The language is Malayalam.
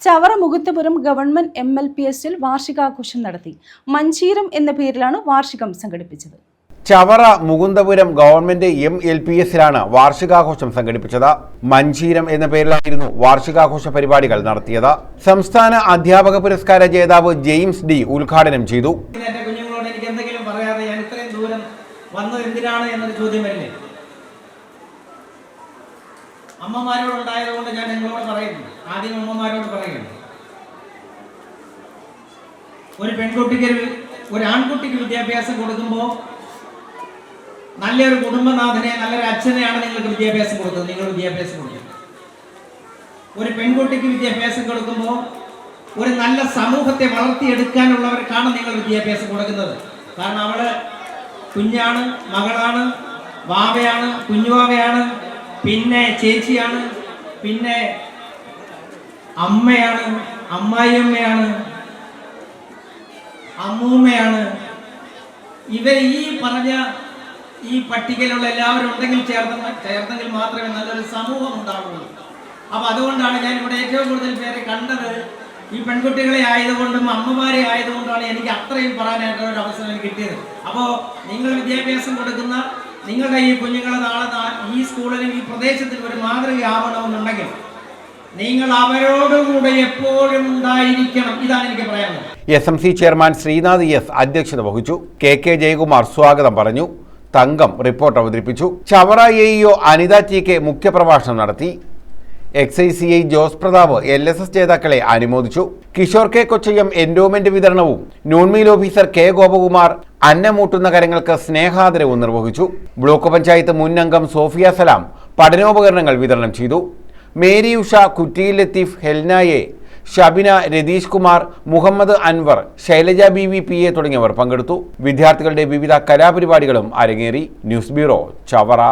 ചവറ മുകുത്തപുരം ഗവൺമെന്റ് MLPSൽ വാർഷികാഘോഷം നടത്തി. മഞ്ചീരം എന്ന പേരിലാണ് വാർഷികം സംഘടിപ്പിച്ചത്. ചവറ മുകുന്ദപുരം ഗവൺമെന്റ് MLPSലാണ് വാർഷികാഘോഷം സംഘടിപ്പിച്ചത്. മഞ്ചീരം എന്ന പേരിലായിരുന്നു വാർഷികാഘോഷ പരിപാടികൾ നടത്തിയത്. സംസ്ഥാന അധ്യാപക പുരസ്കാര ജേതാവ് ജെയിംസ് ഡി ഉദ്ഘാടനം ചെയ്തു. അമ്മമാരോടുണ്ടായതുകൊണ്ട് ഞാൻ നിങ്ങളോട് പറയുന്നു. ആദ്യം അമ്മമാരോട് പറയുന്നു, ഒരു പെൺകുട്ടിക്ക് ഒരു ആൺകുട്ടിക്ക് വിദ്യാഭ്യാസം കൊടുക്കുമ്പോൾ നല്ലൊരു കുടുംബനാഥനെ, നല്ലൊരു അച്ഛനെയാണ് നിങ്ങൾക്ക് വിദ്യാഭ്യാസം കൊടുക്കുന്നത്. നിങ്ങൾ വിദ്യാഭ്യാസം കൊടുക്കുന്നത് ഒരു പെൺകുട്ടിക്ക് വിദ്യാഭ്യാസം കൊടുക്കുമ്പോൾ ഒരു നല്ല സമൂഹത്തെ വളർത്തിയെടുക്കാനുള്ളവർക്കാണ് നിങ്ങൾ വിദ്യാഭ്യാസം കൊടുക്കുന്നത്. കാരണം അവള് കുഞ്ഞാണ്, മകളാണ്, വാവയാണ്, കുഞ്ഞുവാവയാണ്, പിന്നെ ചേച്ചിയാണ്, പിന്നെ അമ്മയാണ്, അമ്മായിയമ്മയാണ്, അമ്മൂമ്മയാണ്. ഇവർ ഈ പറഞ്ഞ ഈ പട്ടികയിലുള്ള എല്ലാവരും ഉണ്ടെങ്കിൽ ചേർത്തെങ്കിൽ മാത്രമേ നല്ലൊരു സമൂഹം ഉണ്ടാവുള്ളൂ. അപ്പൊ അതുകൊണ്ടാണ് ഞാൻ ഇവിടെ ഏറ്റവും കൂടുതൽ പേരെ കണ്ടത് ഈ പെൺകുട്ടികളെ ആയതുകൊണ്ടും അമ്മമാരെ ആയതുകൊണ്ടാണ് എനിക്ക് അത്രയും പറയാനായിട്ടുള്ള ഒരു അവസരം എനിക്ക് കിട്ടിയത്. അപ്പോൾ നിങ്ങൾ വിദ്യാഭ്യാസം കൊടുക്കുന്ന നിങ്ങളുടെ ഈ കുഞ്ഞുങ്ങളെ നാളെ ഈ സ്കൂളിലും ഈ പ്രദേശത്തിലും ഒരു മാതൃകയാവണമെന്നുണ്ടെങ്കിൽ നിങ്ങൾ അവരോടുകൂടെ എപ്പോഴും ഉണ്ടായിരിക്കണം. ഇതാണ് എനിക്ക് പറയാനുള്ളത്. SMC ചെയർമാൻ ശ്രീനാഥ് S അധ്യക്ഷത വഹിച്ചു. KK ജയകുമാർ സ്വാഗതം പറഞ്ഞു. തങ്കം റിപ്പോർട്ട് അവതരിപ്പിച്ചു. ചവറ AEO അനിത TK മുഖ്യപ്രഭാഷണം നടത്തി. XICI ജോസ് പ്രതാപ് LSS ജേതാക്കളെ അനുമോദിച്ചു. കിഷോർ K കൊച്ചയ്യം എൻഡോമെന്റ് വിതരണവും നോൺമീൽ ഓഫീസർ K ഗോപകുമാർ അന്നമൂട്ടുന്ന കരങ്ങൾക്ക് സ്നേഹാദരവും നിർവഹിച്ചു. ബ്ലോക്ക് പഞ്ചായത്ത് മുൻ അംഗം സോഫിയ സലാം പഠനോപകരണങ്ങൾ വിതരണം ചെയ്തു. മേരി ഉഷ, കുറ്റിയിൽ ലത്തീഫ്, ഹെൽനായെ, ഷബിന, രതീഷ് കുമാർ, മുഹമ്മദ് അൻവർ, ശൈലജ BV PA തുടങ്ങിയവർ പങ്കെടുത്തു. വിദ്യാർത്ഥികളുടെ വിവിധ കലാപരിപാടികളും അരങ്ങേറി. News bureau, Chavara.